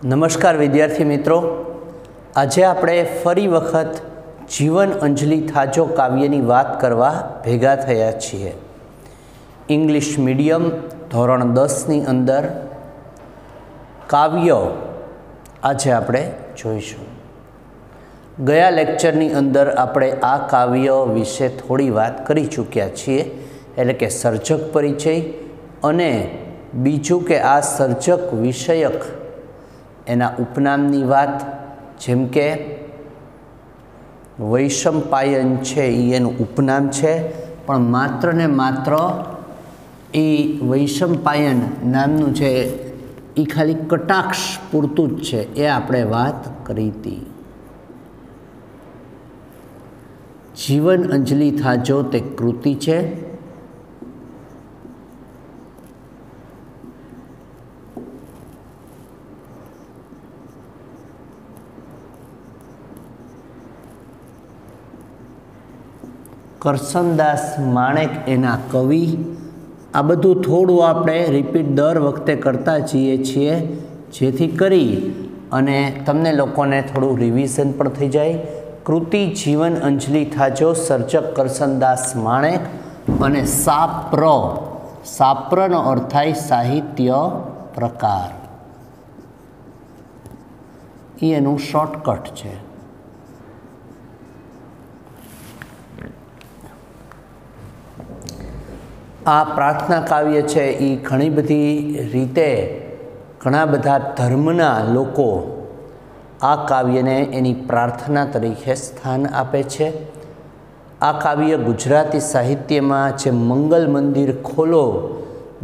નમસ્કાર વિદ્યાર્થી મિત્રો, આજે આપણે ફરી વખત જીવન અંજલિ થાજો કાવ્યની વાત કરવા ભેગા થયા છીએ. ઇંગ્લિશ મીડિયમ ધોરણ 10ની અંદર કાવ્ય આજે આપણે જોઈશું. ગયા લેક્ચરની અંદર આપણે આ કાવ્ય વિશે થોડી વાત કરી ચૂક્યા છીએ, એટલે કે સર્જક પરિચય અને બીજું કે આ સર્જક વિષયક એના ઉપનામની વાત, જેમ કે વૈશંપાયન છે એ એનું ઉપનામ છે, પણ માત્ર ને માત્ર એ વૈશંપાયન નામનું છે એ ખાલી કટાક્ષ પૂરતું જ છે, એ આપણે વાત કરી હતી. જીવન અંજલિ થાજો તે કૃતિ છે. કરસનદાસ માણેક એના કવિ. આ બધું થોડું આપણે રિપીટ દર વખતે કરતા જઈએ છીએ, જેથી કરી અને તમને લોકોને થોડું રિવિઝન પણ થઈ જાય. કૃતિ જીવન અંજલિ થાજો, સર્જક કરસનદાસ માણેક અને સાપ્રનો અર્થ થાય સાહિત્ય પ્રકાર, એનું શોર્ટકટ છે. આ પ્રાર્થના કાવ્ય છે એ ઘણી બધી રીતે ઘણા બધા ધર્મના લોકો આ કાવ્યને એની પ્રાર્થના તરીકે સ્થાન આપે છે. આ કાવ્ય ગુજરાતી સાહિત્યમાં જે મંગલ મંદિર ખોલો,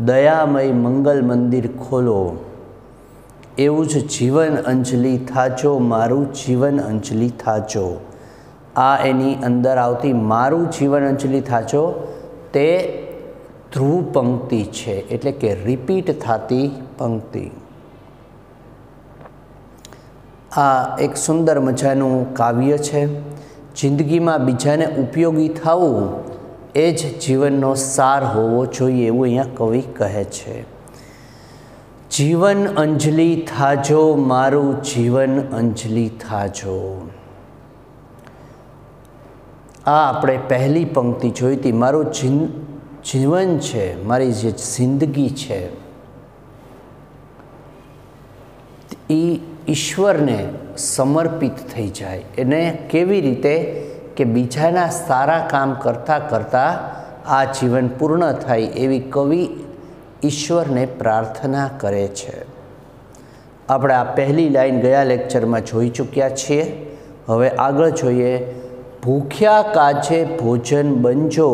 દયામય મંગલ મંદિર ખોલો, એવું જ જીવન અંજલિ થાજો, મારું જીવન અંજલિ થાજો, આ એની અંદર આવતી મારું જીવન અંજલિ થાજો તે ધ્રુવ પંક્તિ છે, એટલે કે રિપીટ થતી પંક્તિ. આ એક સુંદર મજાનું કાવ્ય છે. જિંદગીમાં બીજાને ઉપયોગી થવું એ જ જીવનનો સાર હોવો જોઈએ, એવું અહીંયા કવિ કહે છે. જીવન અંજલિ થાજો, મારું જીવન અંજલિ થાજો. આ આપણે પહેલી પંક્તિ જોઈ હતી. મારું જીવન છે, મારી જે જિંદગી છે એ ઈશ્વરને સમર્પિત થઈ જાય. એને કેવી રીતે કે બીજાના સારા કામ કરતાં કરતાં આ જીવન પૂર્ણ થાય એવી કવિ ઈશ્વરને પ્રાર્થના કરે છે. આપણે આ પહેલી લાઈન ગયા લેક્ચરમાં જોઈ ચૂક્યા છીએ. હવે આગળ જોઈએ. ભૂખ્યા કાજે ભોજન બનજો,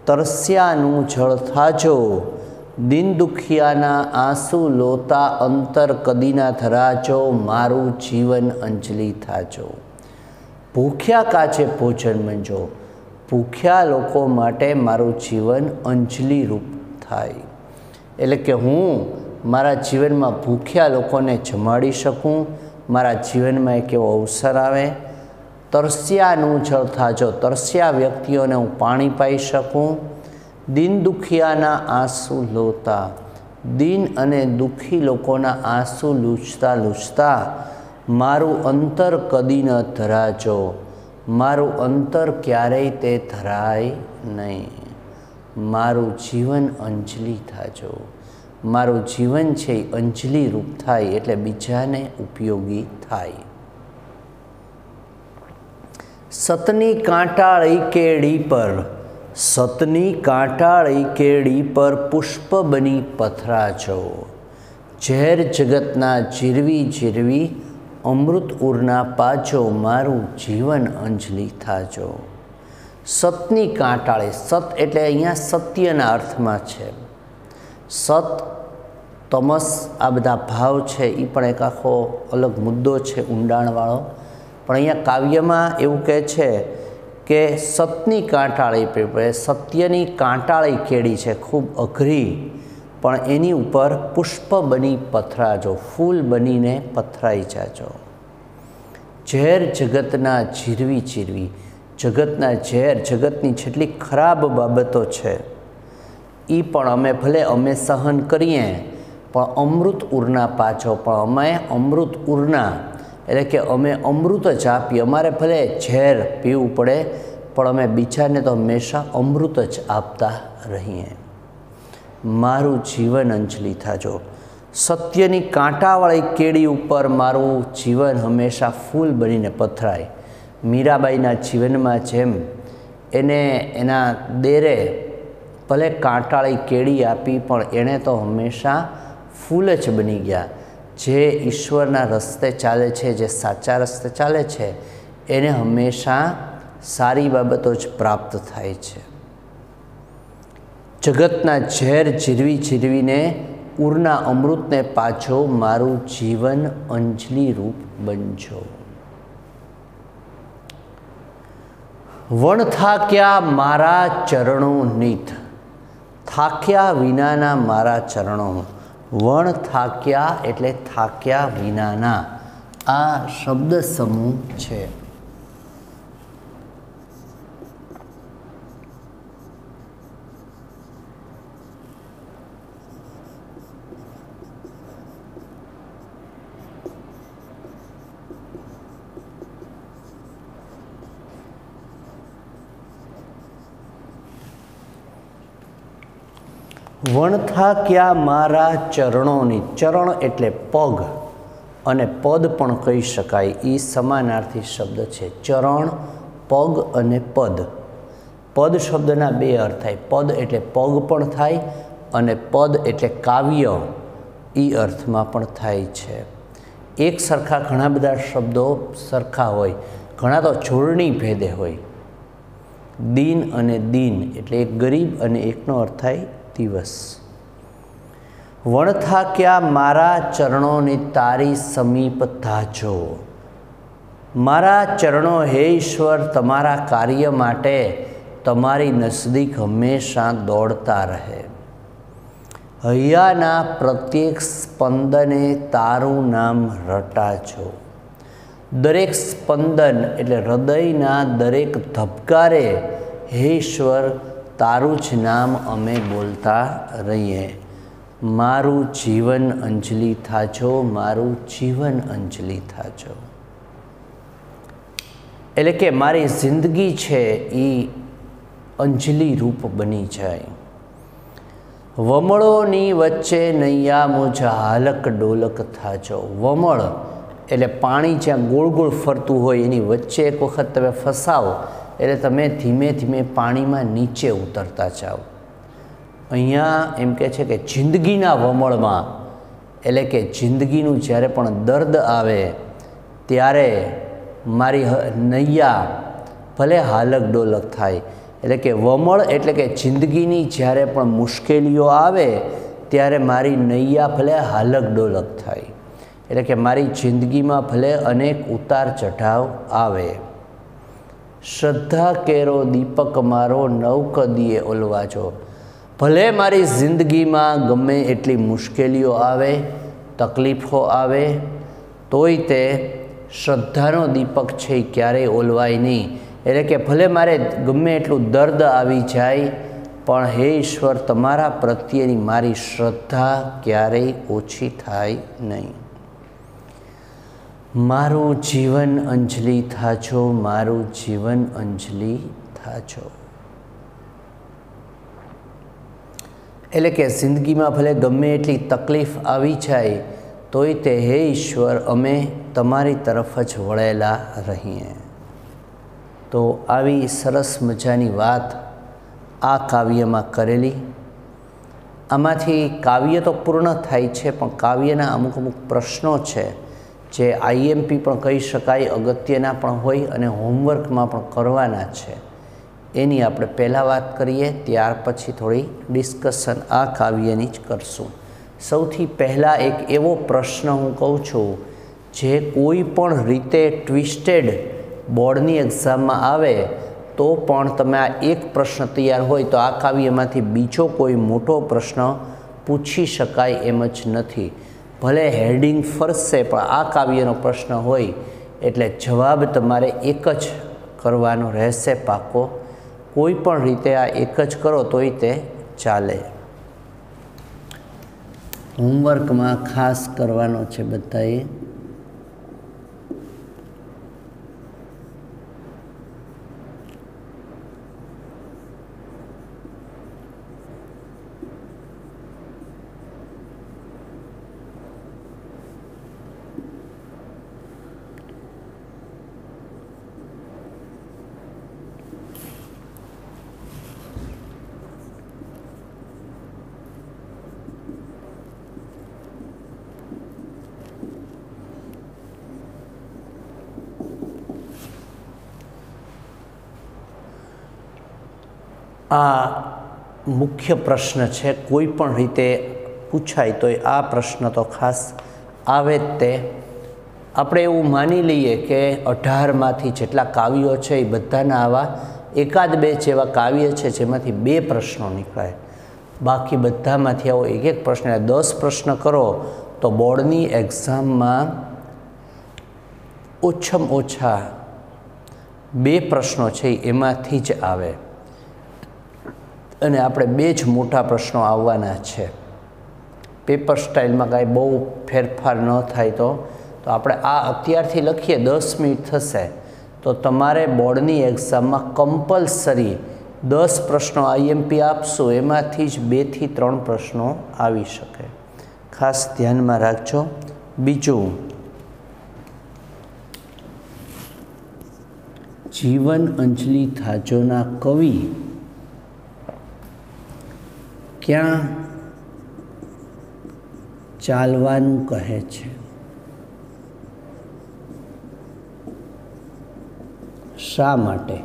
તરસ્યાનું જળ થાજો, દિન દુખિયાના આંસુ લોતા, અંતર કદીના ધરાજો, મારું જીવન અંજલિ થાજો. ભૂખ્યા કાજે ભોજન બનજો, ભૂખ્યા લોકો માટે મારું જીવન અંજલિ રૂપ થાય, એટલે કે હું મારા જીવનમાં ભૂખ્યા લોકોને જમાડી શકું, મારા જીવનમાં એક એવો અવસર આવે. તરસ્યાનું જળ થાજો, તરસ્યા વ્યક્તિઓને હું પાણી પાઈ શકું. દિન દુખિયાના આંસુ લોતા, દિન અને દુઃખી લોકોના આંસુ લૂછતા લૂછતા મારું અંતર કદી ન ધરાજો, મારું અંતર ક્યારેય તે ધરાય નહીં. મારું જીવન અંજલિ થાજો, મારું જીવન છે એ અંજલિ રૂપ થાય, એટલે બીજાને ઉપયોગી થાય. સતની કાંટાળી કેડી પર, સતની કાંટાળી કેડી પર પુષ્પ બની પથરાજો, ઝેર જગતના જીરવી જીરવી અમૃત ઉરના પાજો, મારું જીવન અંજલિ થાજો. સતની કાંટાળી, સત એટલે અહીંયા સત્યના અર્થમાં છે. સત, તમસ, આ બધા ભાવ છે એ પણ એક આખો અલગ મુદ્દો છે, ઊંડાણવાળો. પણ અહીંયા કાવ્યમાં એવું કહે છે કે સતની કાંટાળી પર, સત્યની કાંટાળી કેડી છે, ખૂબ અઘરી, પણ એની ઉપર પુષ્પ બની પથરાજો, ફૂલ બનીને પથરાઈ જાજો. ઝેર જગતના જીરવી ચીરવી, જગતના ઝેર, જગતની જેટલી ખરાબ બાબતો છે એ પણ અમે સહન કરીએ, પણ અમૃત ઉરના પાછો, પણ અમે અમૃત ઉરના એટલે કે અમે અમૃત જ આપીએ, અમારે ભલે ઝેર પીવું પડે પણ અમે બીજાને તો હંમેશા અમૃત જ આપતા રહીએ. મારું જીવન અંજલિ થાજો. સત્યની કાંટાવાળી કેડી ઉપર મારું જીવન હંમેશા ફૂલ બનીને પથરાય. મીરાબાઈના જીવનમાં જેમ એને એના દેરે ભલે કાંટાળી કેડી આપી પણ એણે તો હંમેશા ફૂલ જ બની ગયા. જે ઈશ્વરના રસ્તે ચાલે છે, જે સાચા રસ્તે ચાલે છે, એને હંમેશા સારી બાબતો જ પ્રાપ્ત થાય છે. જગતના ઝેર જીરવી જીરવીને ઉરના અમૃતને પાછો મારું જીવન અંજલિ રૂપ બનજો. વણ થાક્યા મારા ચરણો નીત, થાક્યા વિનાના મારા ચરણો. વણ થાક્યા એટલે થાક્યા વિનાના, આ શબ્દ સમૂહ છે. વણથાક્યા મારા ચરણોની, ચરણ એટલે પગ અને પદ પણ કહી શકાય, એ સમાનાર્થી શબ્દ છે. ચરણ, પગ અને પદ. પદ શબ્દના બે અર્થ થાય. પદ એટલે પગ પણ થાય અને પદ એટલે કાવ્ય, એ અર્થમાં પણ થાય છે. એક સરખા ઘણા બધા શબ્દો સરખા હોય, ઘણા તો જોડણી ભેદે હોય. દીન અને દીન એટલે એક ગરીબ અને એકનો અર્થ થાય દિવસ. વણથાક્યા મારા ચરણોની તારી સમીપ ધાજો. મારા ચરણો હે ઈશ્વર તમારા કાર્ય માટે તમારી નજદીક હંમેશા દોડતા રહે. હૈયાના પ્રત્યેક સ્પંદને તારું નામ રટાજો. દરેક સ્પંદન એટલે હૃદયના દરેક ધબકારે હે ઈશ્વર તારું જ નામ અમે બોલતા રહીએ. મારું જીવન અંજલિ થાજો, મારું જીવન અંજલિ થાજો. એટલે કે મારી જિંદગી છે એ અંજલિ રૂપ બની જાય. વમળોની વચ્ચે નૈયા મુજ હાલક ડોલક થાજો. વમળ એટલે પાણી જ્યાં ગોળ ગોળ ફરતું હોય એની વચ્ચે એક વખત તમે ફસાવો એટલે તમે ધીમે ધીમે પાણીમાં નીચે ઉતરતા જાઓ. અહીંયા એમ કહે છે કે જિંદગીના વમળમાં એટલે કે જિંદગીનું જ્યારે પણ દર્દ આવે ત્યારે મારી નૈયા ભલે હાલક ડોલક થાય. એટલે કે વમળ એટલે કે જિંદગીની જ્યારે પણ મુશ્કેલીઓ આવે ત્યારે મારી નૈયા ભલે હાલક ડોલક થાય. એટલે કે મારી જિંદગીમાં ભલે અનેક ઉતાર ચઢાવ આવે. શ્રદ્ધા કેરો દીપક મારો નવકદીએ ઓલવાજો. ભલે મારી જિંદગીમાં ગમે એટલી મુશ્કેલીઓ આવે, તકલીફો આવે, તોય તે શ્રદ્ધાનો દીપક છે એ ક્યારેય ઓલવાય નહીં. એટલે કે ભલે મારે ગમે એટલું દર્દ આવી જાય પણ હે ઈશ્વર તમારા પ્રત્યેની મારી શ્રદ્ધા ક્યારેય ઓછી થાય નહીં. મારું જીવન અંજલિ થાજો, મારું જીવન અંજલિ થાજો. એટલે કે જિંદગીમાં ભલે ગમે એટલી તકલીફ આવી જાય તોય તે હે ઈશ્વર અમે તમારી તરફ જ વળેલા રહીએ. તો આવી સરસ મજાની વાત આ કાવ્યમાં કરેલી. આમાંથી કાવ્ય તો પૂર્ણ થાય છે પણ કાવ્યના અમુક અમુક પ્રશ્નો છે જે આઈએમપી પણ કહી શકાય, અગત્યના પણ હોય અને હોમવર્કમાં પણ કરવાના છે. એની આપણે પહેલાં વાત કરીએ, ત્યાર પછી થોડી ડિસ્કશન આ કાવ્યની જ કરશું. સૌથી પહેલાં એક એવો પ્રશ્ન હું કહું છું જે કોઈ પણ રીતે ટ્વિસ્ટેડ બોર્ડની એક્ઝામમાં આવે તો પણ તમે આ એક પ્રશ્ન તૈયાર હોય તો આ કાવ્યમાંથી બીજો કોઈ મોટો પ્રશ્ન પૂછી શકાય એમ જ નથી. ભલે હેડિંગ ફરશે પણ આ કાવ્યનો પ્રશ્ન હોય એટલે જવાબ તમારે એક જ કરવાનો રહેશે પાકો. કોઈ પણ રીતે આ એક જ કરો તોય તે ચાલે. હોમવર્કમાં ખાસ કરવાનો છે બધાએ. આ મુખ્ય પ્રશ્ન છે, કોઈ પણ રીતે પૂછાય તો આ પ્રશ્ન તો ખાસ આવે જ. તે આપણે એવું માની લઈએ કે 18માંથી જેટલા કાવ્યો છે એ બધાના આવા એકાદ બે જેવા કાવ્ય છે જેમાંથી 2 પ્રશ્નો નીકળાય, બાકી બધામાંથી આવો એક એક પ્રશ્ન. 10 પ્રશ્ન કરો તો બોર્ડની એક્ઝામમાં ઓછામાં ઓછા 2 પ્રશ્નો છે એમાંથી જ આવે, અને આપણે 2 જ મોટા પ્રશ્નો આવવાના છે. પેપર સ્ટાઇલમાં કાંઈ બહુ ફેરફાર ન થાય તો આપણે આ અત્યારથી લખીએ, 10 મિનિટ થશે તો તમારે બોર્ડની એક્ઝામમાં કમ્પલસરી 10 પ્રશ્નો આઈએમપી આપશો, એમાંથી જ 2 થી 3 પ્રશ્નો આવી શકે. ખાસ ધ્યાનમાં રાખજો. બીજું, જીવન અંજલિ થાજોના કવિ ક્યાં ચાલવાનું કહે છે? શા માટે?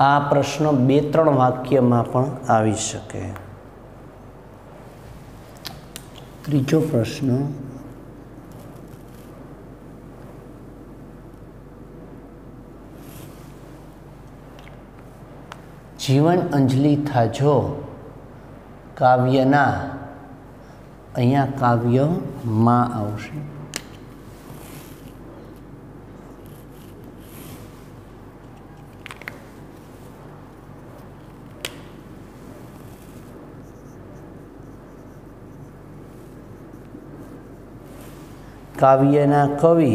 આ પ્રશ્ન 2-3 વાક્યમાં પણ આવી શકે. ત્રીજો પ્રશ્ન, જીવન અંજલિ થાજો કાવ્યના, અહીંયા કાવ્ય માં આવશે. કાવ્યના કવિ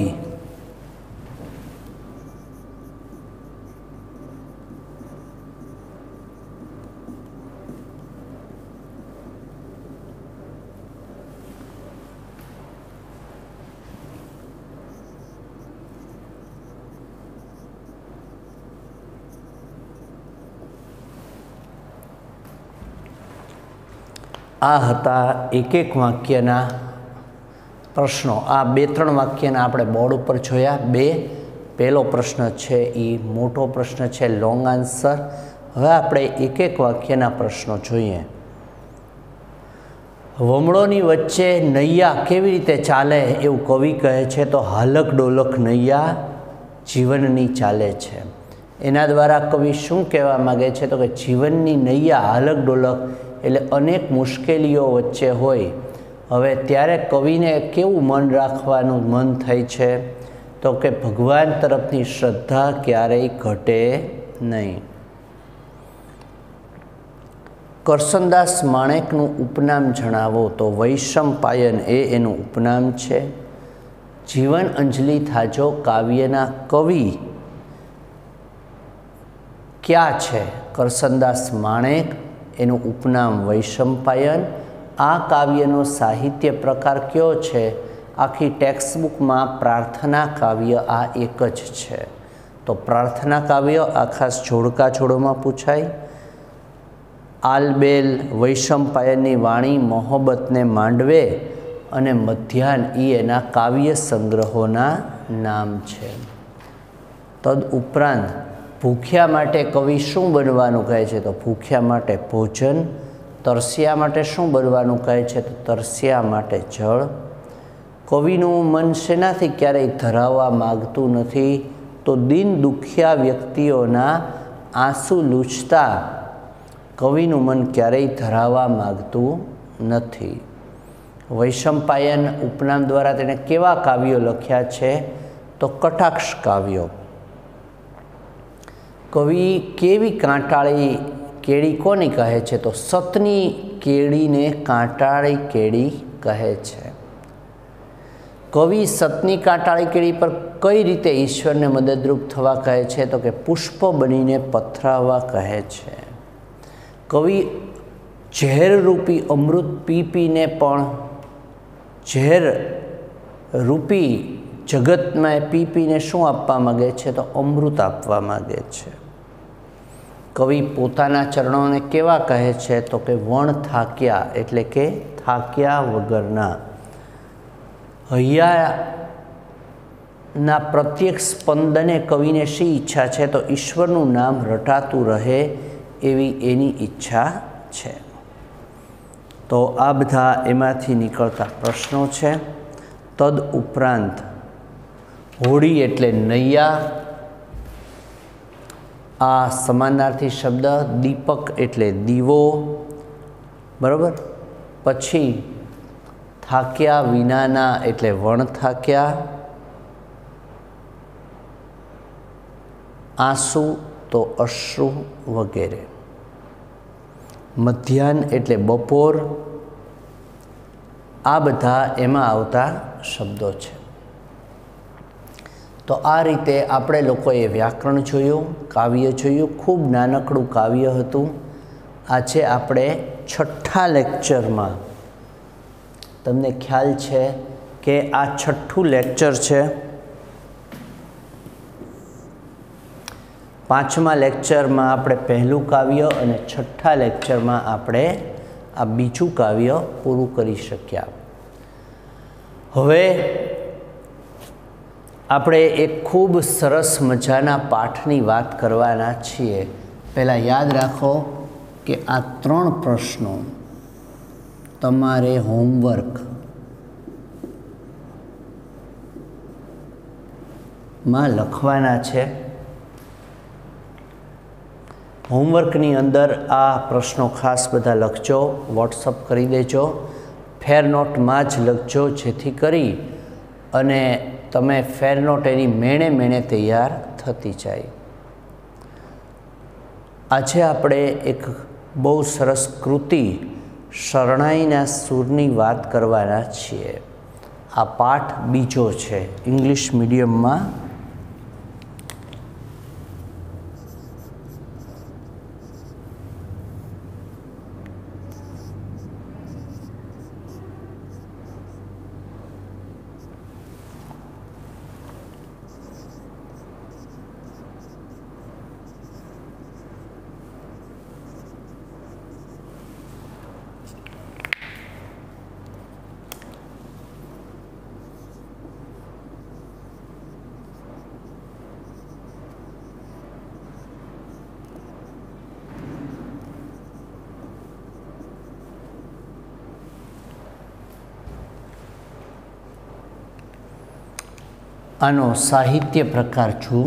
આ હતા એક વાક્યના પ્રશ્નો. આ 2-3 વાક્યના આપણે બોર્ડ ઉપર જોયા. 2 પહેલો પ્રશ્ન છે એ મોટો પ્રશ્ન છે, લોંગ આન્સર. હવે આપણે એક વાક્યના પ્રશ્નો જોઈએ. વમળોની વચ્ચે નૈયા કેવી રીતે ચાલે એવું કવિ કહે છે? તો હાલક ડોલક નૈયા જીવનની ચાલે છે. એના દ્વારા કવિ શું કહેવા માગે છે? તો કે જીવનની નૈયા હાલક ડોલક એટલે અનેક મુશ્કેલીઓ વચ્ચે હોય. હવે ત્યારે કવિને કેવું મન રાખવાનું મન થાય છે? તો કે ભગવાન તરફની શ્રદ્ધા ક્યારેય ઘટે નહીં. કરસનદાસ માણેકનું ઉપનામ જણાવો? તો વૈશંપાયન એ એનું ઉપનામ છે. જીવન અંજલિ થાજો કાવ્યના કવિ ક્યાં છે? કરસનદાસ માણેક, એનું ઉપનામ વૈશંપાયન. આ કાવ્યનો સાહિત્ય પ્રકાર કયો છે? આખી ટેક્સ્ટબુકમાં પ્રાર્થના કાવ્ય આ એક જ છે. તો પ્રાર્થના કાવ્ય આ ખાસ જોડકા જોડોમાં પૂછાય. આલબેલ, વૈશંપાયનની વાણી, મોહબ્બતને માંડવે અને મધ્યાહ્ન એ એના કાવ્ય સંગ્રહોના નામ છે. તદ ઉપરાંત ભૂખ્યા માટે કવિ શું બનવાનું કહે છે? તો ભૂખ્યા માટે ભોજન. તરસ્યા માટે શું બનવાનું કહે છે? તો તરસ્યા માટે જળ. કવિનું મન શેનાથી ક્યારેય ધરાવવા માગતું નથી? તો દિન દુખિયા વ્યક્તિઓના આંસુ લૂછતા કવિનું મન ક્યારેય ધરાવવા માગતું નથી. વૈશંપાયન ઉપનામ દ્વારા તેણે કેવા કાવ્યો લખ્યા છે? તો કટાક્ષ કાવ્યો. કવિ કેવી કાંટાળી केड़ी कोनी कहे छे? तो सतनी केड़ी ने कांटाળી केड़ी कहे छे। कवि सतनी कांटाળી केड़ी पर कई रीते ईश्वर ने मददरूप थवा कहे छे? तो कि पुष्प बनीने पथरावा कहे छे। कवि झेर रूपी अमृत पी पीने पण झेर रूपी जगत में पी पीने शुं आपवा मांगे छे? तो अमृत आपवा मांगे छे। कवि पोताना चरणों ने केवा कहे छे? तो कि वण थाक्या एटले के थाक्या वगरना। हૈયાના प्रत्येक स्पंदने कविने शी इच्छा है? तो ईश्वरનું नाम रटातुं रहे एवी एनी इच्छा है। तो आ बधा एमांथी निकळता प्रश्नों है। तद उपरांत होड़ी एटले नैया, आ समानार्थी शब्द। दीपक एटले दीवो, बराबर। पछी थाक्या विनाना एटले वण थाक्या। आंसू तो अश्रु वगैरे। मध्याह्न एटले बपोर। आ बधा एमां आवता शब्दों छे। तो आ रीते आपणे लोकोए व्याकरण जोयुं, काव्य जोयुं। खूब नानकड़ुं काव्य हतुं। आजे आपणे छठ्ठा लेक्चर में तमने ख्याल है कि आ छठ्ठुं लेक्चर है। पांचमा लेक्चर में आपणे पहलू काव्य अने छठ्ठा लेक्चर में आपणे आ बीजू काव्य पूरुं करी शक्या। हवे आपणे एक खूब सरस मजाना पाठनी वात करवाना छीए। पहला याद राखो कि आ 3 प्रश्नों तमारे होमवर्क में लखवाना छे। होमवर्कनी अंदर आ प्रश्नों खास बधा लखजो, वॉट्सअप करी देजो। फेर नोट में ज लखजो जेथी करी अने तमे फेर नोट एनी मेणे मेणे तैयार थती जाए। आजे आपणे एक बहु सरस कृति शरणाईना सूरनी वात करवाना छीए। आ पाठ बीजो छे इंग्लिश मीडियम में। आनो साहित्य प्रकार छू।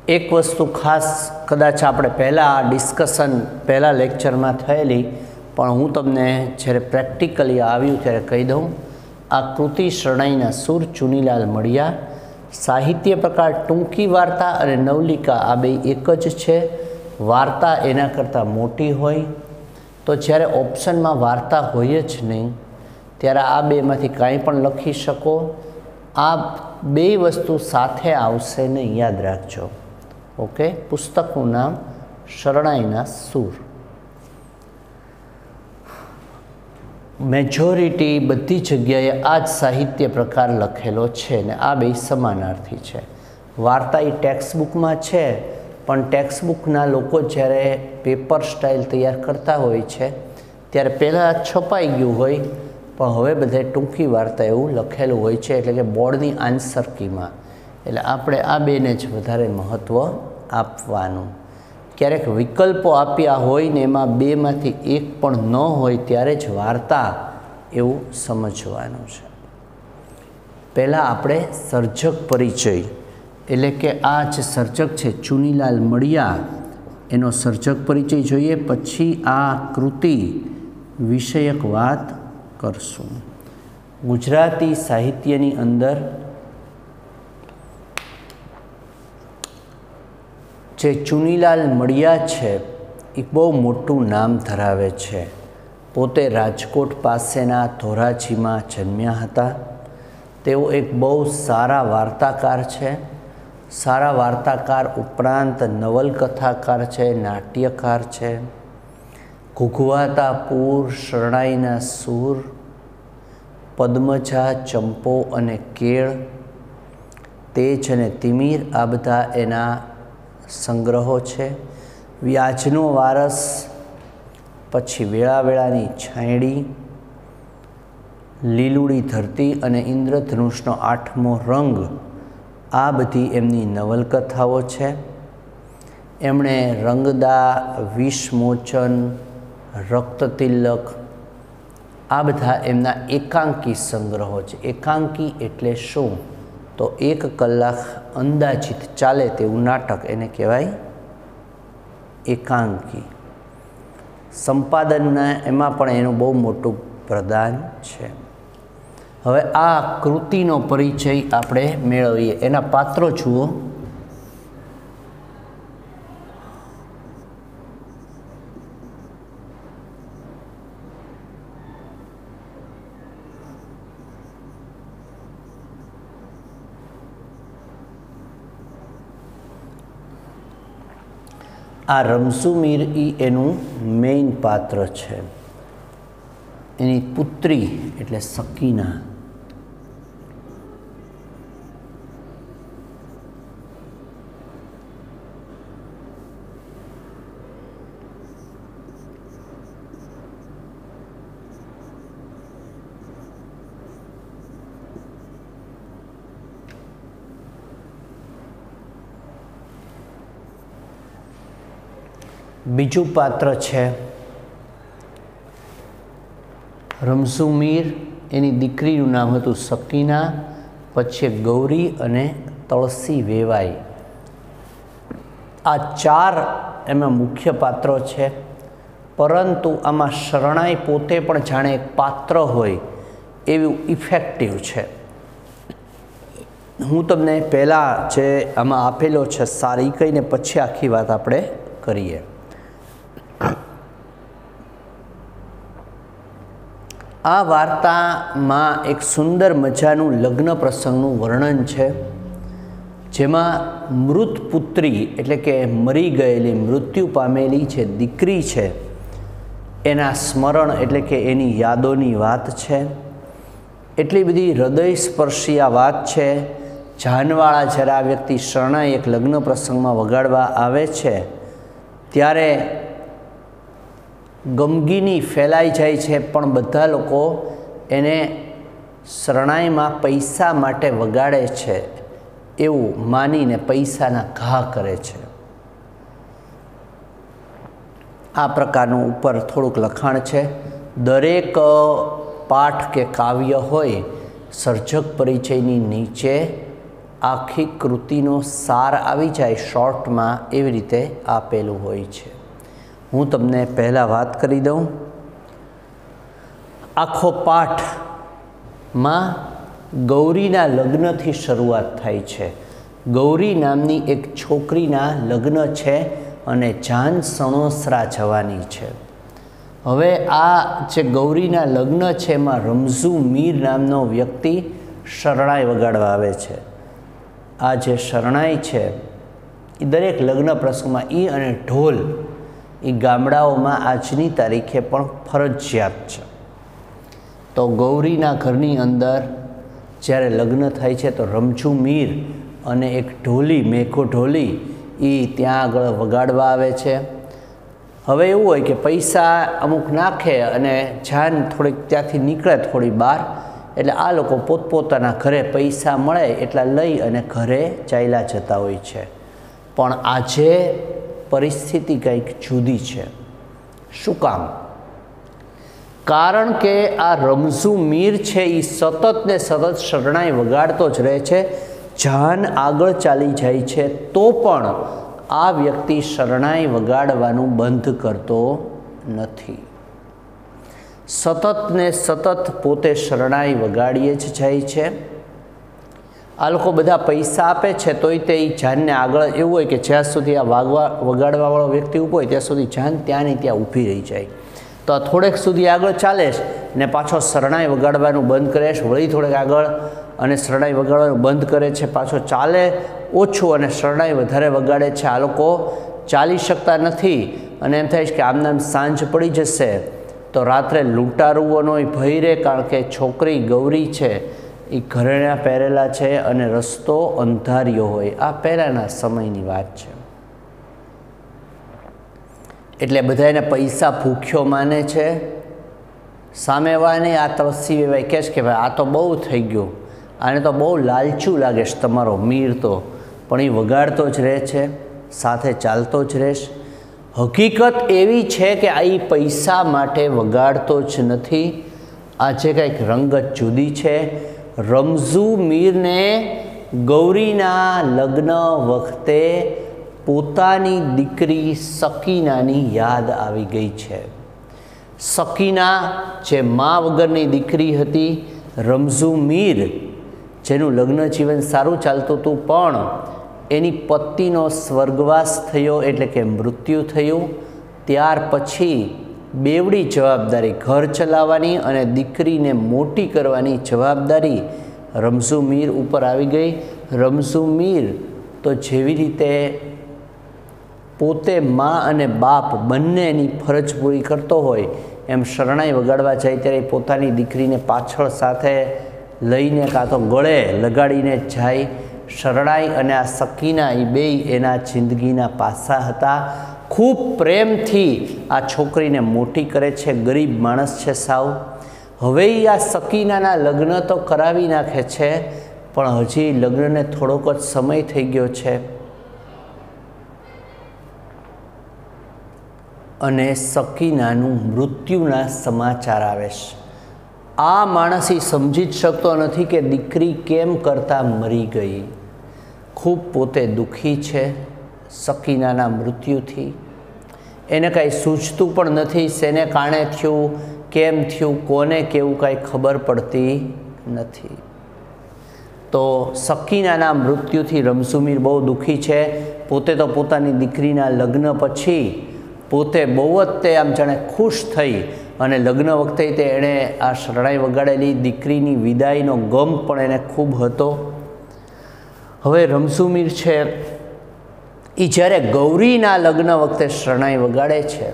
एक वस्तु खास कदाच आपणे पहला डिस्कशन पहला लेक्चर में थयेली, पण हूँ तमने ज्यारे प्रेक्टिकली आव्युं त्यारे कही दूँ। आ कृति शरणाईना सूर चुनीलाल मळिया। साहित्य प्रकार टूंकी वार्ता अने नवलिका आ बे एक ज छे। वार्ता एना करता मोटी होय तो ज्यारे ऑप्शन में वार्ता होय ज नहीं त्यारे आ बेमांथी कांई पण लखी शको। आ बे वस्तु साथे आवशे नहीं, याद राखजो। ओके। पुस्तकનું नाम शरणाईना सूर। મેજોરિટી બધી જગ્યાએ આ જ સાહિત્ય પ્રકાર લખેલો છે ને આ બે સમાનાર્થી છે. વાર્તા એ ટેક્સ્ટબુકમાં છે, પણ ટેક્સ્ટબુકના લોકો જ્યારે પેપર સ્ટાઇલ તૈયાર કરતા હોય છે ત્યારે પહેલાં છપાઈ ગયું હોય, પણ હવે બધે ટૂંકી વાર્તા એવું લખેલું હોય છે, એટલે કે બોર્ડની આન્સર કીમાં. એટલે આપણે આ બેને જ વધારે મહત્ત્વ આપવાનું. ક્યારેક વિકલ્પો આપ્યા હોય ને એમાં બેમાંથી એક પણ ન હોય ત્યારે જ વાર્તા એવું સમજવાનું છે. પહેલાં આપણે સર્જક પરિચય, એટલે કે આ જે સર્જક છે ચુનીલાલ મડિયા, એનો સર્જક પરિચય જોઈએ, પછી આ કૃતિ વિષયક વાત કરશું. ગુજરાતી સાહિત્યની અંદર જે ચુનીલાલ મડિયા છે એ બહુ મોટું નામ ધરાવે છે. પોતે રાજકોટ પાસેના ધોરાજીમાં જન્મ્યા હતા. તેઓ એક બહુ સારા વાર્તાકાર છે. સારા વાર્તાકાર ઉપરાંત નવલકથાકાર છે, નાટ્યકાર છે. ઘૂઘવાતા પૂર, શરણાઈના સૂર, પદ્મજા, ચંપો અને કેળ, તેજ અને તિમિર આ બધા એના સંગ્રહો છે. વ્યાજનો વારસ, પછી વેળાવેળાની છાંયડી, લીલુડી ધરતી અને ઇન્દ્રધનુષનો 8મો રંગ આ બધી એમની નવલકથાઓ છે. એમણે રંગદા, વિષમોચન, રક્તતિલક આ બધા એમના એકાંકી સંગ્રહો છે. એકાંકી એટલે શું? તો 1 કલાક અંદાજિત ચાલે તેવું નાટક એને કહેવાય એકાંકી. સંપાદનના એમાં પણ એનું બહુ મોટું પ્રદાન છે. હવે આ કૃતિનો પરિચય આપણે મેળવીએ. એના પાત્રો જુઓ. આ રમસુ મીર એનું મેઇન પાત્ર છે. એની પુત્રી એટલે સકીના. બીજું પાત્ર છે રમસુ મીર, એની દીકરીનું નામ હતું સકીના, પછી ગૌરી અને તળસી વેવાઈ. આ 4 એમાં મુખ્ય પાત્રો છે. પરંતુ આમાં શરણાઈ પોતે પણ જાણે એક પાત્ર હોય એવું ઇફેક્ટિવ છે. હું તમને પહેલાં જે આમાં આપેલો છે સારી કહીને પછી આખી વાત આપણે કરીએ. આ વાર્તામાં એક સુંદર મજાનું લગ્ન પ્રસંગનું વર્ણન છે, જેમાં મૃત પુત્રી એટલે કે મરી ગયેલી, મૃત્યુ પામેલી જે દીકરી છે એના સ્મરણ એટલે કે એની યાદોની વાત છે. એટલી બધી હૃદયસ્પર્શી આ વાત છે. જાનવાળા જ્યારે આ વ્યક્તિ શરણાઈ એક લગ્ન પ્રસંગમાં વગાડવા આવે છે ત્યારે ગમગીની ફેલાઈ જાય છે, પણ બધા લોકો એને શરણાઈમાં પૈસા માટે વગાડે છે એવું માનીને પૈસાના ઘા કરે છે. આ પ્રકારનું ઉપર થોડુંક લખાણ છે. દરેક પાઠ કે કાવ્ય હોય, સર્જક પરિચયની નીચે આખી કૃતિનો સાર આવી જાય શોર્ટમાં, એવી રીતે આપેલું હોય છે. હું તમને પહેલાં વાત કરી દઉં. આખો પાઠમાં ગૌરીના લગ્નથી શરૂઆત થાય છે. ગૌરી નામની એક છોકરીના લગ્ન છે અને જાન સણોસરા જવાની છે. હવે આ જે ગૌરીના લગ્ન છે એમાં રમઝુ મીર નામનો વ્યક્તિ શરણાઈ વગાડવા આવે છે. આ જે શરણાઈ છે એ દરેક લગ્ન પ્રસંગમાં અને ઢોલ એ ગામડાઓમાં આજની તારીખે પણ ફરજિયાત છે. તો ગૌરીના ઘરની અંદર જ્યારે લગ્ન થાય છે તો રમઝુ મીર અને એક ઢોલી મેઘો ઢોલી એ ત્યાં આગળ વગાડવા આવે છે. હવે એવું હોય કે પૈસા અમુક નાખે અને જાન થોડીક ત્યાંથી નીકળે થોડી બહાર, એટલે આ લોકો પોતપોતાના ઘરે પૈસા મળે એટલા લઈ અને ઘરે ચાલ્યા જતા હોય છે. પણ આજે પરિસ્થિતિ કંઈક જુદી છે. શું કામ? કારણ કે આ રમઝુ મીર છે એ સતત ને સતત શરણાઈ વગાડતો જ રહે છે. જાન આગળ ચાલી જાય છે તો પણ આ વ્યક્તિ શરણાઈ વગાડવાનું બંધ કરતો નથી. સતત ને સતત પોતે શરણાઈ વગાડીએ જ જાય છે. આ લોકો બધા પૈસા આપે છે તોય તે જાનને આગળ એવું હોય કે જ્યાં સુધી આ વગાડવાવાળો વ્યક્તિ ઊભો હોય ત્યાં સુધી જાન ત્યાંની ત્યાં ઊભી રહી જાય. તો આ થોડેક સુધી આગળ ચાલે ને પાછો શરણાઈ વગાડવાનું બંધ કરે છે, વળી થોડેક આગળ અને શરણાઈ વગાડવાનું બંધ કરે છે, પાછો ચાલે ઓછું અને શરણાઈ વધારે વગાડે છે. આ લોકો ચાલી શકતા નથી અને એમ થાય છે કે આમ સાંજ પડી જશે તો રાત્રે લૂંટારુઓનો ભય રહે, કારણ કે છોકરી ગૌરી છે એ ઘરેણાં પહેરેલા છે અને રસ્તો અંધારિયો હોય. આ પહેલાંના સમયની વાત છે. એટલે બધા એને પૈસા ભૂખ્યો માને છે. સામેવાળાને આ તરસી વેવાય કહે છે કે ભાઈ આ તો બહુ થઈ ગયું, આને તો બહુ લાલચું લાગે છે તમારો મીર તો, પણ એ વગાડતો જ રહે છે, સાથે ચાલતો જ રહેશ. હકીકત એવી છે કે આ એ પૈસા માટે વગાડતો જ નથી. આજે કંઈક રંગત જુદી છે. રમઝુ મીરને ગૌરીના લગ્ન વખતે પોતાની દીકરી સકીનાની યાદ આવી ગઈ છે. સકીના જે મા વગરની દીકરી હતી, રમઝુ મીર જેનું લગ્ન જીવન સારું ચાલતું હતું પણ એની પતિનો સ્વર્ગવાસ થયો એટલે કે મૃત્યુ થયું. ત્યાર પછી બેવડી જવાબદારી ઘર ચલાવવાની અને દીકરીને મોટી કરવાની જવાબદારી રમઝુ મીર ઉપર આવી ગઈ. રમઝુ મીર તો જેવી રીતે પોતે મા અને બાપ બંનેની ફરજ પૂરી કરતો હોય એમ શરણાઈ વગાડવા જાય ત્યારે પોતાની દીકરીને પાછળ સાથે લઈને કાં તો ગળે લગાડીને જાય. શરણાઈ અને આ સકીના એ બેય એના જિંદગીના પાસા હતા. ખૂબ પ્રેમથી આ છોકરીને મોટી કરે છે. ગરીબ માણસ છે સાવ. હવે આ સકીનાના લગ્ન તો કરાવી નાખે છે પણ હજી લગ્નને થોડોક જ સમય થઈ ગયો છે અને સકીનાનું મૃત્યુના સમાચાર આવે છે. આ માણસ સમજી જ શકતો નથી કે દીકરી કેમ કરતાં મરી ગઈ. ખૂબ પોતે દુઃખી છે સકીનાના મૃત્યુથી. એને કાંઈ સૂઝતું પણ નથી શેને કારણે થયું, કેમ થયું, કોને કેવું કાંઈ ખબર પડતી નથી. તો સકીનાના મૃત્યુથી રમઝુ મીર બહુ દુઃખી છે. પોતે તો પોતાની દીકરીના લગ્ન પછી પોતે બહુ જ તે આમ જાણે ખુશ થઈ અને લગ્ન વખતે તે એણે આ શરણાઈ વગાડેલી દીકરીની વિદાયનો ગમ પણ એને ખૂબ હતો. હવે રમઝુ મીર છે એ જ્યારે ગૌરીના લગ્ન વખતે શરણાઈ વગાડે છે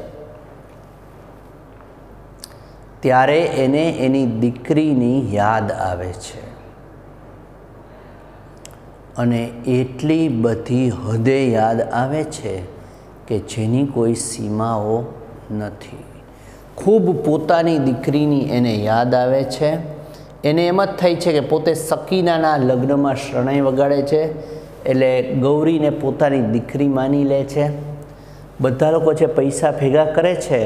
ત્યારે એને એની દીકરીની યાદ આવે છે અને એટલી બધી હદે યાદ આવે છે કે જેની કોઈ સીમાઓ નથી. ખૂબ પોતાની દીકરીની એને યાદ આવે છે. એને એમ જ થાય છે કે પોતે સકીનાના લગ્નમાં શરણાઈ વગાડે છે એટલે ગૌરીને પોતાની દીકરી માની લે છે. બધા લોકો જે પૈસા ભેગા કરે છે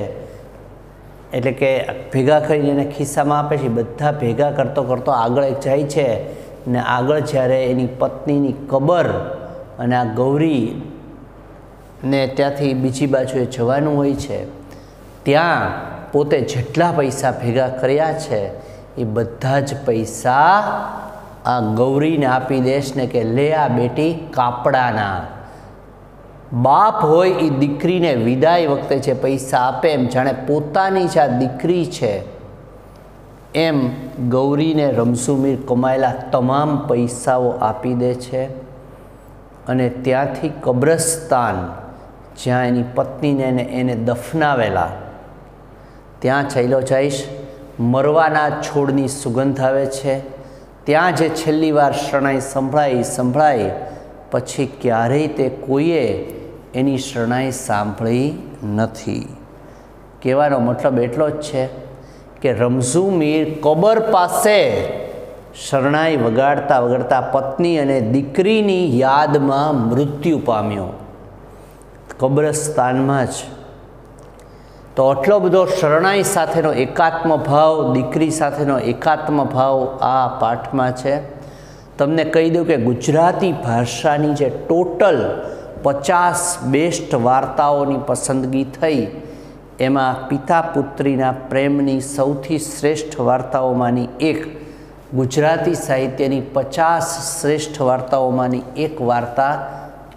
એટલે કે ભેગા કરીને એને ખિસ્સામાં આપે છે, બધા ભેગા કરતો કરતો આગળ જાય છે ને આગળ જ્યારે એની પત્નીની કબર અને આ ગૌરીને ત્યાંથી બીજી બાજુએ જવાનું હોય છે ત્યાં પોતે જેટલા પૈસા ભેગા કર્યા છે એ બધા જ પૈસા આ ગૌરીને આપી દેશ ને કે લે આ બેટી કાપડાના. બાપ હોય એ દીકરીને વિદાય વખતે જે પૈસા આપે એમ જાણે પોતાની જ આ દીકરી છે એમ ગૌરીને રમઝુ મીર કમાયેલા તમામ પૈસાઓ આપી દે છે અને ત્યાંથી કબ્રસ્તાન જ્યાં એની પત્નીને એને દફનાવેલા ત્યાં ચાલ્યો જઈશ. મરવાના છોડની સુગંધ આવે છે, ત્યાં જે છેલ્લી વાર શરણાઈ સંભળાઈ પછી ક્યારેય તે કોઈએ એની શરણાઈ સાંભળી નથી. કહેવાનો મતલબ એટલો જ છે કે રમઝુ મીર કબર પાસે શરણાઈ વગાડતા વગાડતા પત્ની અને દીકરીની યાદમાં મૃત્યુ પામ્યો, કબ્રસ્તાનમાં જ. તો આટલો બધો શરણાઈ સાથેનો એકાત્મ ભાવ, દીકરી સાથેનો એકાત્મ ભાવ આ પાઠમાં છે. તમને કહી દઉં કે ગુજરાતી ભાષાની જે ટોટલ 50 બેસ્ટ વાર્તાઓની પસંદગી થઈ, એમાં પિતા પુત્રીના પ્રેમની સૌથી શ્રેષ્ઠ વાર્તાઓમાંની એક, ગુજરાતી સાહિત્યની 50 શ્રેષ્ઠ વાર્તાઓમાંની એક વાર્તા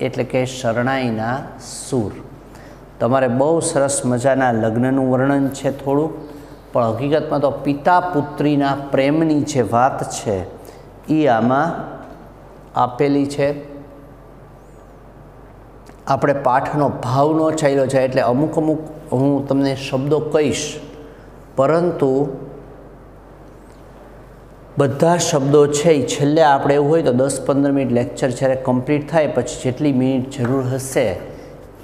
એટલે કે શરણાઈના સૂર. તમારે બહુ સરસ મજાના લગ્નનું વર્ણન છે થોડું, પણ હકીકતમાં તો પિતા પુત્રીના પ્રેમની જે વાત છે એ આમાં આપેલી છે. આપણે પાઠનો ભાવ ન ચાલ્યો છે એટલે અમુક હું તમને શબ્દો કહીશ, પરંતુ બધા શબ્દો છે એ છેલ્લે આપણે એવું હોય તો 10-15 મિનિટ લેક્ચર જ્યારે કમ્પ્લીટ થાય પછી જેટલી મિનિટ જરૂર હશે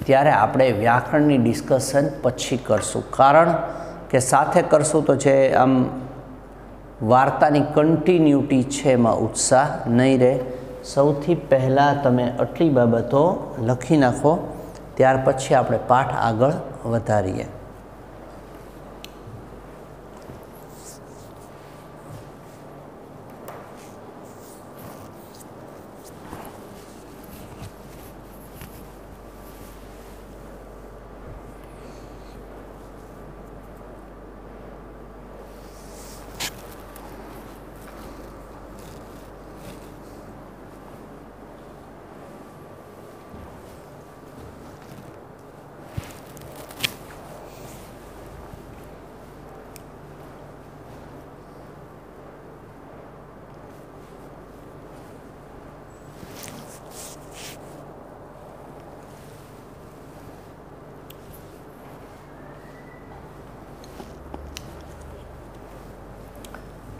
ત્યારે આપણે વ્યાકરણની ડિસ્કશન પછી કરશું. કારણ કે સાથે કરશું તો જે આમ વાર્તાની કન્ટિન્યુટી છે એમાં ઉત્સાહ નહીં રહે. સૌથી પહેલાં તમે આટલી બાબતો લખી નાખો, ત્યાર પછી આપણે પાઠ આગળ વધારીએ.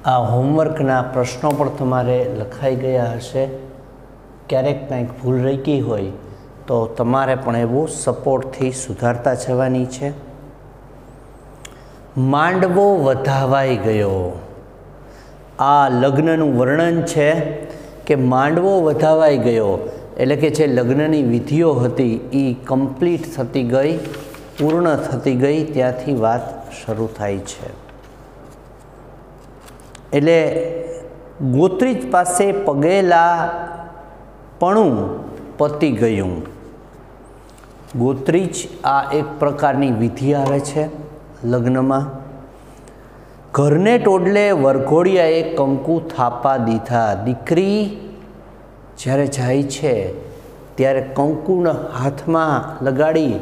આ હોમવર્કના પ્રશ્નો પણ તમારે લખાઈ ગયા હશે. ક્યારેક કંઈક ભૂલ રહી ગઈ હોય તો તમારે પણ એવું સપોર્ટથી સુધારતા જવાની છે. માંડવો વધાવાઈ ગયો. આ લગ્નનું વર્ણન છે કે માંડવો વધાવાઈ ગયો એટલે કે જે લગ્નની વિધિઓ હતી એ કમ્પ્લીટ થતી ગઈ, પૂર્ણ થતી ગઈ, ત્યાંથી વાત શરૂ થાય છે. એટલે ગોત્રીજ પાસે પગેલા પણું પતી ગયું. ગોત્રીજ આ એક પ્રકારની વિધિ આવે છે લગ્નમાં. ઘરને ટોડલે વરઘોડિયાએ કંકુ થાપા દીધા. દીકરી જ્યારે જાય છે ત્યારે કંકુના હાથમાં લગાડી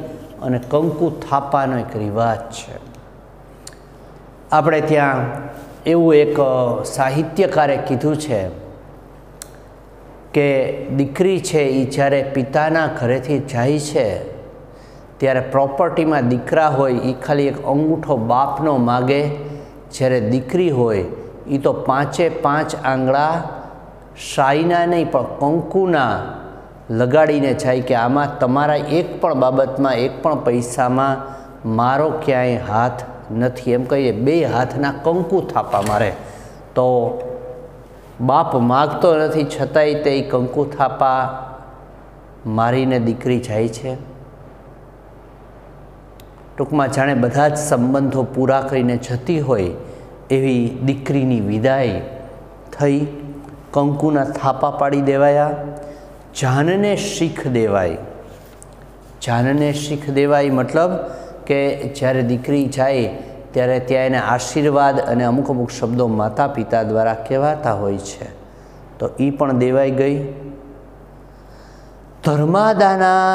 અને કંકુ થાપાનો એક રિવાજ છે. આપણે ત્યાં એવું એક સાહિત્યકારે કીધું છે કે દીકરી છે એ જ્યારે પિતાના ઘરેથી જાય છે ત્યારે પ્રોપર્ટીમાં દીકરા હોય એ ખાલી એક અંગૂઠો બાપનો માગે, જ્યારે દીકરી હોય એ તો 5 આંગળા શાહીના નહીં પણ કંકુના લગાડીને જાય કે આમાં તમારા એક પણ બાબતમાં, એક પણ પૈસામાં મારો ક્યાંય હાથ નથી. એમ કહીએ 2 હાથના કંકુ થાપા મારે. તો બાપ માગતો નથી છતાંય તે કંકુ થાપા મારીને દીકરી જાય છે. ટૂંકમાં જાણે બધા જ સંબંધો પૂરા કરીને જતી હોય એવી દીકરીની વિદાય થઈ. કંકુના થાપા પાડી દેવાયા. જાનને શીખ દેવાય. જાનને શીખ દેવાય મતલબ કે જ્યારે દીકરી જાય ત્યારે ત્યાં એને આશીર્વાદ અને અમુક શબ્દો માતા પિતા દ્વારા કહેવાતા હોય છે, તો એ પણ દેવાઈ ગઈ. ધર્માદાના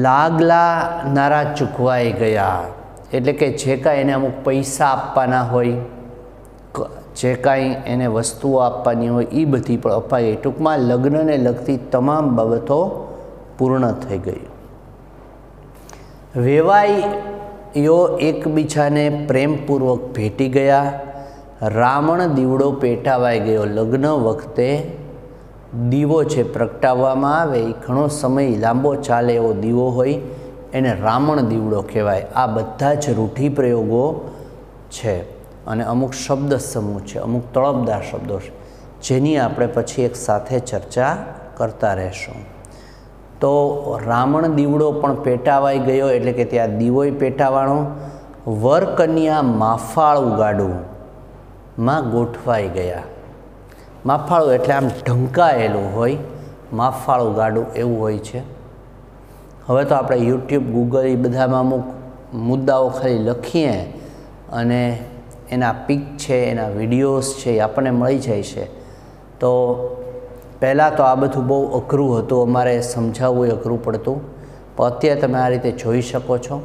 લાગલા નારા ચૂકવાઈ ગયા. એટલે કે જે કાંઈ એને અમુક પૈસા આપવાના હોય, જે કાંઈ એને વસ્તુઓ આપવાની હોય એ બધી પણ અપાઈ ગઈ. ટૂંકમાં લગ્નને લગતી તમામ બાબતો પૂર્ણ થઈ ગઈ. વેવાઈઓ એકબીજાને પ્રેમપૂર્વક ભેટી ગયા. રાવણ દીવડો પેટાવાઈ ગયો. લગ્ન વખતે દીવો છે પ્રગટાવવામાં આવે એ ઘણો સમય લાંબો ચાલે એવો દીવો હોય એને રાવણ દીવડો કહેવાય. આ બધા જ રૂઢિપ્રયોગો છે અને અમુક શબ્દ સમૂહ છે, અમુક તળપદાર શબ્દો છે જેની આપણે પછી એક સાથે ચર્ચા કરતા રહેશું. તો રાવણ દીવડો પણ પેટાવાઈ ગયો એટલે કે ત્યાં દીવોય પેટાવાળો. વર કન્યા માફાળું ગાડું માં ગોઠવાઈ ગયા. માફાળું એટલે આમ ઢંકાયેલું હોય, માફાળું ગાડું એવું હોય છે. હવે તો આપણે યુટ્યુબ, ગૂગલ એ બધામાં અમુક મુદ્દાઓ ખાલી લખીએ અને એના પિક છે, એના વિડીયોઝ છે એ આપણને મળી જાય છે. તો પહેલાં તો આ બધું બહુ અઘરું હતું, અમારે સમજાવવું એ અઘરું પડતું, પણ અત્યારે તમે આ રીતે જોઈ શકો છો.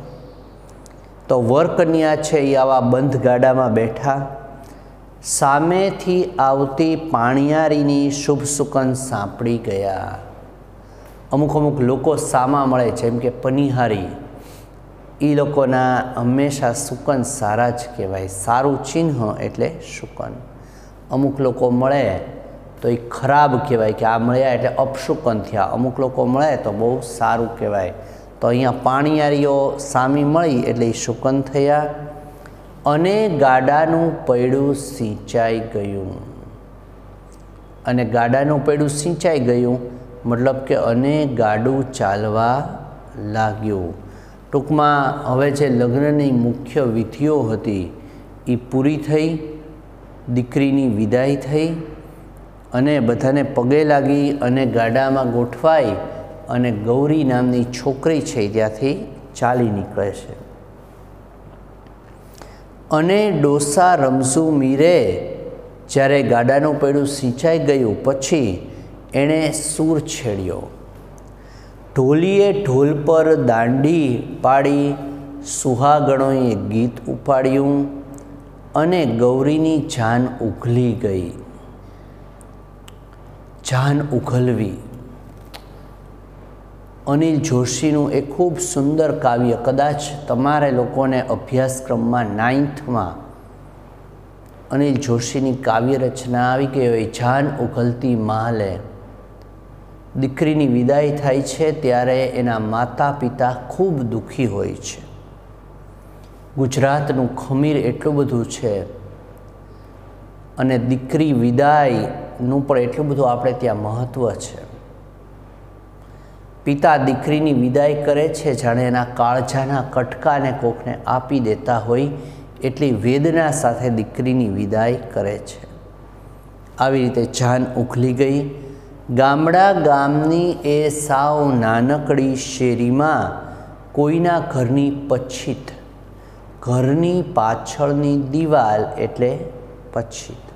તો વરકન્યા છે એ આવા બંધ ગાડામાં બેઠા. સામેથી આવતી પાણિયારીની શુભ સુકન સાંપડી ગયા. અમુક લોકો સામા મળે, જેમ કે પનિહારી, એ લોકોના હંમેશા સુકન સારા જ કહેવાય. સારું ચિહ્ન એટલે શુકન. અમુક લોકો મળે તો એ ખરાબ કહેવાય કે આ મળ્યા એટલે અપશુકન થયા. અમુક લોકો મળે તો બહુ સારું કહેવાય. તો અહીંયા પાણિયારીઓ સામી મળી એટલે એ શુકન થયા. અને ગાડાનું પૈડું સિંચાઈ ગયું. અને ગાડાનું પૈડું સિંચાઈ ગયું મતલબ કે અને ગાડું ચાલવા લાગ્યું. ટૂંકમાં હવે જે લગ્નની મુખ્ય વિધિઓ હતી એ પૂરી થઈ, દીકરીની વિદાય થઈ અને બધાને પગે લાગી અને ગાડામાં ગોઠવાઈ અને ગૌરી નામની છોકરી છે ત્યાંથી ચાલી નીકળે છે. અને ડોસા રમઝુ મીરે જ્યારે ગાડાનું પૈડું સિંચાઈ ગયું પછી એણે સૂર છેડ્યો. ઢોલીએ ઢોલ પર દાંડી પાડી, સુહાગણોએ ગીત ઉપાડ્યું અને ગૌરીની જાન ઉઘલી ગઈ. જાન ઉઘલવી અનિલ જોશીનું એક ખૂબ સુંદર કાવ્ય, કદાચ તમારે લોકોને અભ્યાસક્રમમાં 9thમાં અનિલ જોશીની કાવ્ય રચના આવી ગઈ હોય. જાન ઉઘલતી માહલે દીકરીની વિદાય થાય છે ત્યારે એના માતા પિતા ખૂબ દુઃખી હોય છે. ગુજરાતનું ખમીર એટલું બધું છે અને દીકરી વિદાયનું પણ એટલું બધું આપણે ત્યાં મહત્ત્વ છે. પિતા દીકરીની વિદાય કરે છે જાણે એના કાળજાના કટકાને કોકને આપી દેતા હોય એટલી વેદના સાથે દીકરીની વિદાય કરે છે. આવી રીતે જાન ઉઘલી ગઈ. ગામડા ગામની એ સાવ નાનકડી શેરીમાં કોઈના ઘરની પછીત, ઘરની પાછળની દિવાલ એટલે પછીત.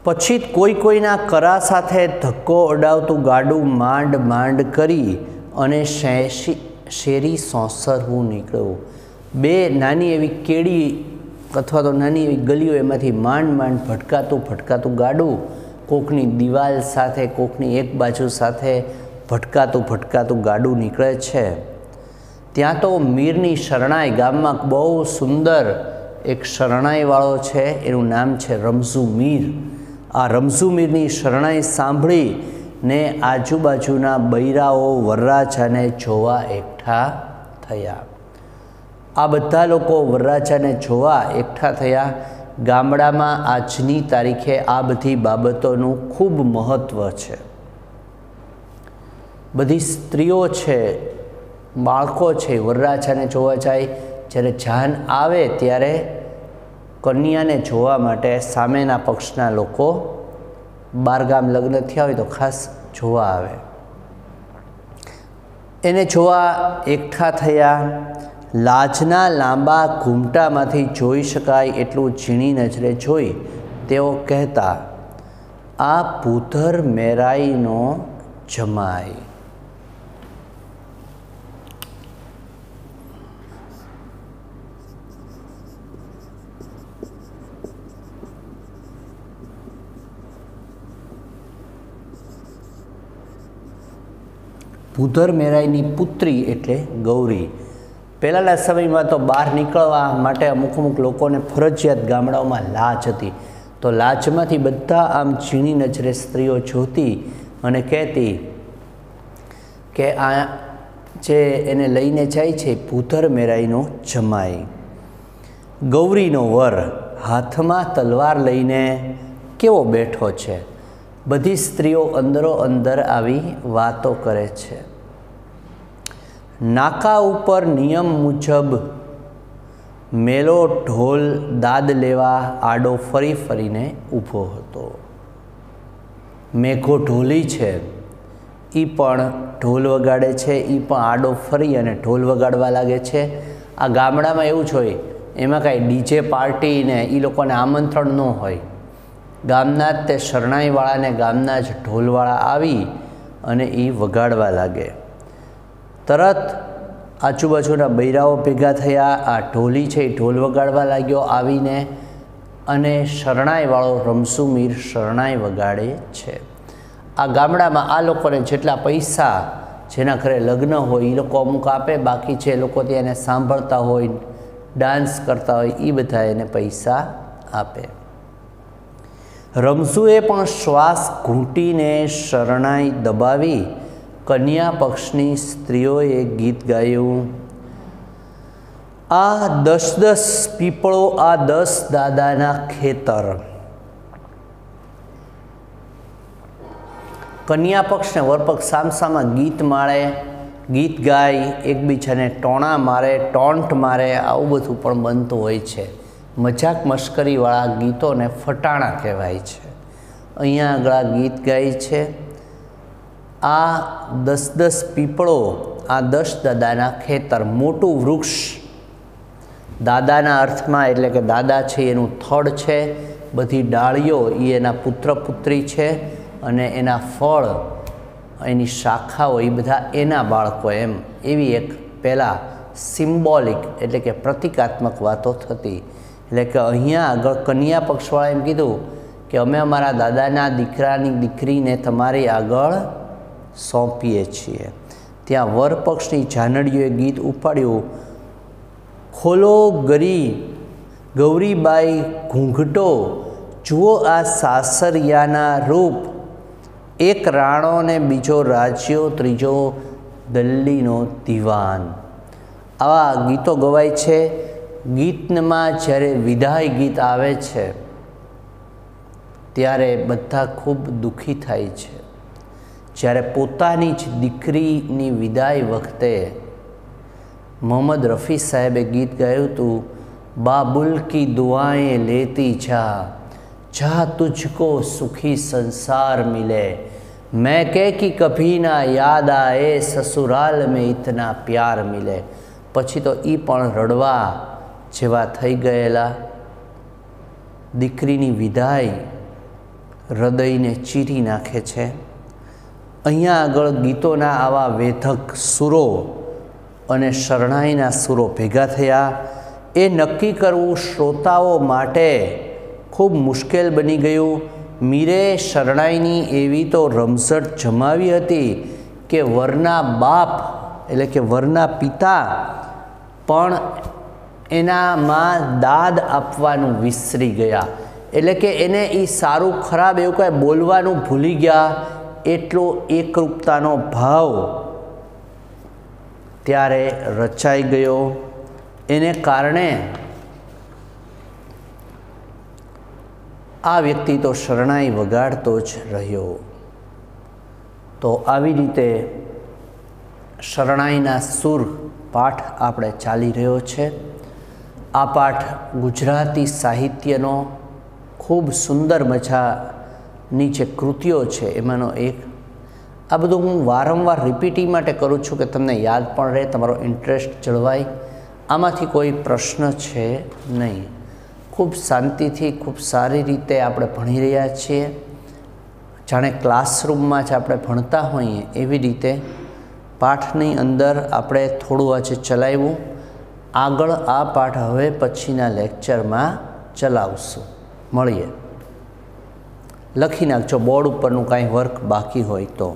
પછી કોઈના કરા સાથે ધક્કો અડાવતું ગાડું માંડ માંડ કરી અને શેરી સોંસરવું નીકળ્યું. બે નાની એવી કેડી અથવા તો નાની એવી ગલીઓ એમાંથી માંડ માંડ ભટકાતું ગાડું કોકની દિવાલ સાથે, કોકની એક બાજુ સાથે ભટકાતું ગાડું નીકળે છે. ત્યાં તો મીરની શરણાઈ, ગામમાં બહુ સુંદર એક શરણાઈવાળો છે, એનું નામ છે રમઝુ મીર. આ રમઝુ મીરની શરણાઈ સાંભળીને આજુબાજુના બૈરાઓ વરરાજાને જોવા એકઠા થયા. આ બધા લોકો વરરાજાને જોવા એકઠા થયા. ગામડામાં આજની તારીખે આ બધી બાબતોનું ખૂબ મહત્ત્વ છે. બધી સ્ત્રીઓ છે, બાળકો છે, વરરાજાને જોવા જાય. જ્યારે જાન આવે ત્યારે કન્યાને જોવા માટે સામેના પક્ષના લોકો, બારગામ લગ્ન થયા હોય તો ખાસ જોવા આવે. એને જોવા એકઠા થયા. લાજના લાંબા ઘૂમટામાંથી જોઈ શકાય એટલું ઝીણી નજરે જોઈ તેઓ કહેતા, આ ભૂધર મેરાઈનો જમાઈ. ભૂધર મેરાઈની પુત્રી એટલે ગૌરી. પહેલાંના સમયમાં તો બહાર નીકળવા માટે અમુક લોકોને ફરજિયાત ગામડાઓમાં લાજ હતી. તો લાજમાંથી બધા આમ ઝીણી નજરે સ્ત્રીઓ જોતી અને કહેતી કે આ જે એને લઈને જાય છે ભૂધર મેરાઈનો જમાઈ. ગૌરીનો વર હાથમાં તલવાર લઈને કેવો બેઠો છે. બધી સ્ત્રીઓ અંદરો અંદર આવી વાતો કરે છે. નાકા ઉપર નિયમ મુજબ મેલો ઢોલ દાદ લેવા આડો ફરી ફરીને ઊભો હતો. મેઘો ઢોલી છે, એ પણ ઢોલ વગાડે છે, એ પણ આડો ફરી અને ઢોલ વગાડવા લાગે છે. આ ગામડામાં એવું જ હોય, એમાં કાંઈ ડીજે પાર્ટીને એ લોકોને આમંત્રણ ન હોય. ગામના જ તે શરણાઈવાળાને ગામના જ ઢોલવાળા આવી અને એ વગાડવા લાગે. તરત આજુબાજુના બૈરાઓ ભેગા થયા. આ ઢોલી છે એ ઢોલ વગાડવા લાગ્યો આવીને અને શરણાઈવાળો રમસુ મીર શરણાઈ વગાડે છે. આ ગામડામાં આ લોકોને જેટલા પૈસા જેના ઘરે લગ્ન હોય એ લોકો અમુક આપે, બાકી જે લોકો ત્યાં એને સાંભળતા હોય, ડાન્સ કરતા હોય એ બધા એને પૈસા આપે. રમસુએ પણ શ્વાસ ઘૂંટીને શરણાઈ દબાવી કન્યા પક્ષની સ્ત્રીઓએ ગીત ગાયું. આ 10 પીપળો, આ 10 દાદાના ખેતર. કન્યા પક્ષ ને વરપક્ષ સામસામા ગીત માળે, ગીત ગાય, એકબીજાને ટોણા મારે, ટોન્ટ મારે, આવું બધું પણ બનતું હોય છે. મજાક મશ્કરીવાળા ગીતોને ફટાણા કહેવાય છે. અહીંયા આગળ આ ગીત ગાય છે. આ 10 પીપળો, આ 10 દાદાના ખેતર. મોટું વૃક્ષ દાદાના અર્થમાં એટલે કે દાદા છે એનું થડ છે, બધી ડાળીઓ એ એના પુત્ર પુત્રી છે અને એના ફળ, એની શાખાઓ એ બધા એના બાળકો. એમ એવી એક પહેલાં સિમ્બોલિક એટલે કે પ્રતિકાત્મક વાતો થતી. એટલે કે અહીંયા આગળ કન્યા પક્ષવાળા એમ કીધું કે અમે અમારા દાદાના દીકરાની દીકરીને તમારી આગળ સોંપીએ છીએ. ત્યાં વરપક્ષની જાનડીઓએ ગીત ઉપાડ્યું. ખોલો ગૌરીબાઈ ઘૂંઘટો, જુઓ આ સાસરિયાના રૂપ. એક રાણો ને બીજો રાજ્યો, ત્રીજો દલ્લીનો દીવાન. આવા ગીતો ગવાય છે. ગીતમાં જ્યારે વિદાય ગીત આવે છે ત્યારે બધા ખૂબ દુઃખી થાય છે. જ્યારે પોતાની જ દીકરીની વિદાય વખતે મોહમ્મદ રફી સાહેબે ગીત ગાયું હતું, બાબુલ કી દુઆએं લેતી જા, જા તુझको સુખી સંસાર મિલે, मैं कह कि कभी ना याद आए ससुराल में इतना प्यार मिले. પછી તો એ પણ રડવા જેવા થઈ ગયેલા. દીકરીની વિદાય હૃદયને ચીરી નાખે છે. અહીંયા આગળ ગીતોના આવા વેધક સુરો અને શરણાઈના સુરો ભેગા થયા. એ નક્કી કરવું શ્રોતાઓ માટે ખૂબ મુશ્કેલ બની ગયું. મીરે શરણાઈની એવી તો રમઝટ જમાવી હતી કે વરના બાપ એટલે કે વરના પિતા પણ એનામાં દાદ આપવાનું વિસરી ગયા. એટલે કે એને એ સારું ખરાબ એવું કાંઈ બોલવાનું ભૂલી ગયા. એટલો એકરૂપતાનો ભાવ ત્યારે રચાઈ ગયો. એને કારણે આ વ્યક્તિ તો શરણાઈ વગાડતો જ રહ્યો. તો આવી રીતે શરણાઈના સુર પાઠ આપણે ચાલી રહ્યો છે. આ પાઠ ગુજરાતી સાહિત્યનો ખૂબ સુંદર મજાની જે કૃતિઓ છે એમાંનો એક. આ બધું હું વારંવાર રિપીટિંગ માટે કરું છું કે તમને યાદ પણ રહે, તમારો ઇન્ટરેસ્ટ જળવાય. આમાંથી કોઈ પ્રશ્ન છે નહીં. ખૂબ શાંતિથી ખૂબ સારી રીતે આપણે ભણી રહ્યા છીએ, જાણે ક્લાસરૂમમાં જ આપણે ભણતા હોઈએ એવી રીતે પાઠની અંદર આપણે થોડું આજે ચલાવ્યું. આગળ આ પાઠ હવે પછીના લેક્ચરમાં ચલાવશું. મળીએ. લખી નાખજો બોર્ડ ઉપરનું કાંઈ વર્ક બાકી હોય તો.